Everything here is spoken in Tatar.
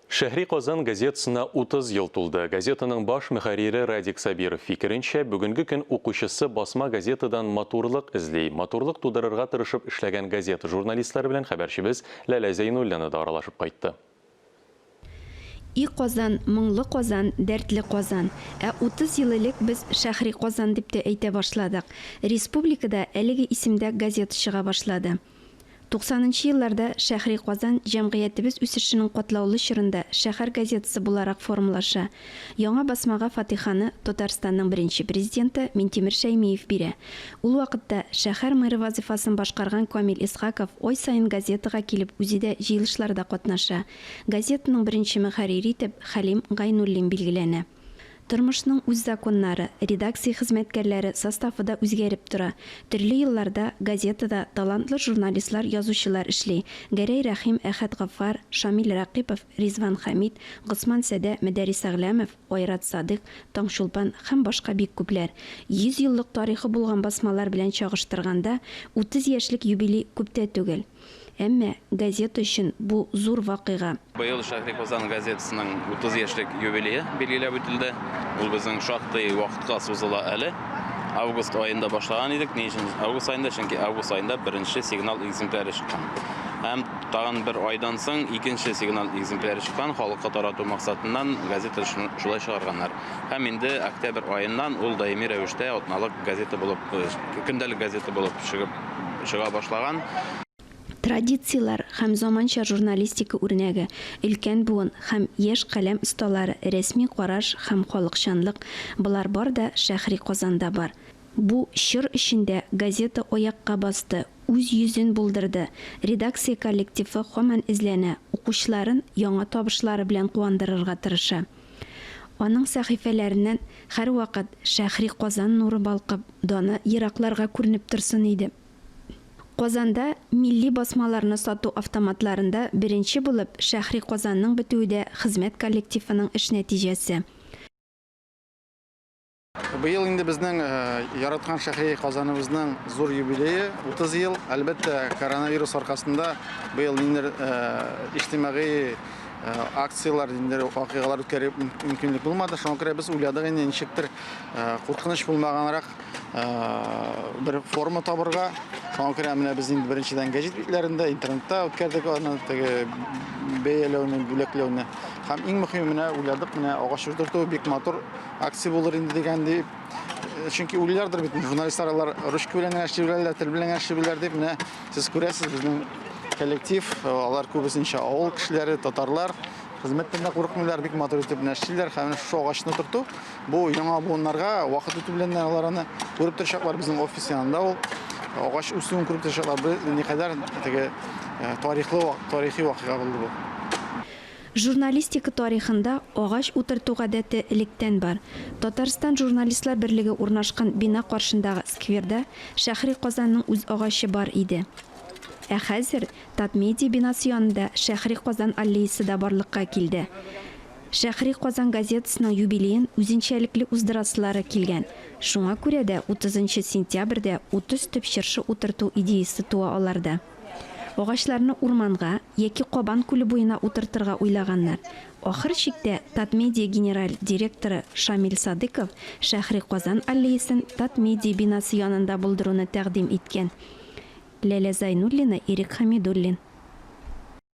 Шәһри Казан газетасына 30 ел тулды. Газетаның баш мөхәррире Радик Сабиров фикеренчә, бүгенге көн укучысы басма газетадан матурлык эзли. Матурлык тудырырга тырышып эшләгән газета журналистлары белән хәбәрчебез Ләлә Зәйнуллина да аралашып кайтты. И Казан, моңлы Казан, дәртле Казан. 30 ел элек без Шәһри Казан дип тә әйтә башладык. Республикада әлеге исемдә газета чыга башлады. 90-нчы елларда Шәһри Казан җәмгыятебез үсешенең катлаулы чорында шәһәр газетасы буларак формалаша. Яңа басмага фатиханы Татарстанның беренче президенты Минтимер Шәймиев бирә. Ул вакытта шәһәр мэры вазифасын башкарган Камил Исхаков ой сайын газетага килеп үзе дә җыелышларда катнаша. Газетаның беренче мөхәррире итеп Хәлим Гайнуллин билгеләнә. Тормышның үз законнары, редакция хезмәткәрләре составы да үзгәреп тора. Төрле елларда газетада талантлы журналистлар, язучылар эшли. Гәрәй Рәхим, Әхәт Гафар, Шамил Рәкыйпов, Ризван Хамид, Госман Сәдә, Мәдәрис Әгләмов, Айрат Садык, Таңшулпан һәм башка бик күпләр. 100 еллык тарихы булган басмалар белән чагыштырганда 30 яшьлек юбилей күптә түгел. Әмма газета өчен бу зур вакыйга. Быел Шәһри Казан газетасының 30 яшьлек юбилее билгеләп үтелде. Ул безнең шактый вакытка сузыла әле. Август айында башлаган идек. Август айында, чөнки август айында беренче сигнал экземпляре чыккан. Һәм тагын бер айдан соң икенче сигнал экземпляре чыккан. Халыкка тарату максатыннан газета шулай чыгарганнар. Һәм инде октябрь айыннан ул даими рәвештә атналык газета булып, көндәлек газета булып чыга башлаган. Традициялар һәм заманча журналистика үрнәге, өлкән буын һәм яшь каләм осталары, рәсми караш һәм халыкчанлык булар бар да Шәһри Казанда бар. Бу чор эчендә газета аякка басты, үз йөзен булдырды. Редакция коллективы һаман эзләнә, укучыларын яңа табышлары белән куандырырга тырыша. Аның сәхифәләреннән һәрвакыт Шәһри Казан нуры балкып, даны еракларга күренеп торсын иде. Казанда милли басмаларны сату автоматларында беренче булып Шәһри Казанның бетүдә хезмәт коллективының эш нәтиҗәсе. Быел инде безнең яраткан Шәһри Казаныбызның зур юбилее 30 ел. Әлбәттә, коронавирус аркасында быел ниндер иҗтимагый акциялар, ниндер вакыйгалар үткәреп мөмкинлек булмады. Шуңа күрә без уйладык инде ничектер куркыныч булмаганрак бер форма табырга. Шуңа күрә менә без инде беренчедән гәҗит битләрендә, интернетта үткәрдек аны, теге бәяләүне, бүләкләүне. Һәм иң мөһиме менә уйладык, менә агач утырту бик матур акция булыр инде дигән дип. Чөнки уйлардыр бит журналистлар русча белән эшләрләр, тел белән эшләрләр дип менә сез күрәсез безнең коллектив, алар күбесенчә авыл кешеләре, татарлар, хезмәттән курыкмыйлар, бик матур итеп эшлиләр. Һәм шу агачны тоту, бу яңа буыннарга вакыт үтү белән аларны күреп торачаклар безнең офис янында. Ул агач үсүен күреп торачаклар. Никадәр теге тарихи вакыйга булды бу. Журналистика тарихында агач утырту гадәте электән бар. Татарстан журналистлар берлеге урнашкан бина каршындагы скверда Шәһри Казанның үз агачы бар иде. Хәзер Татмедиа бинасы янында Шәһри Казан аллеясы да барлыкка килде. Шәһри Казан газетасының юбилеен үзенчәлекле уздырасылары килгән. Шуңа күрә дә 30 сентябрьдә 30 төп чыршы утырту идеясы туа аларда. Агачларны урманга яки Кабан күле буена утыртырга уйлаганнар. Ахыр чиктә Татмедиа генераль директоры Шамил Садыков Шәһри Казан аллеясын Татмедиа бинасы янында булдыруны тәкъдим иткән. Ләлә Зәйнуллина, Ирек Хамидуллин.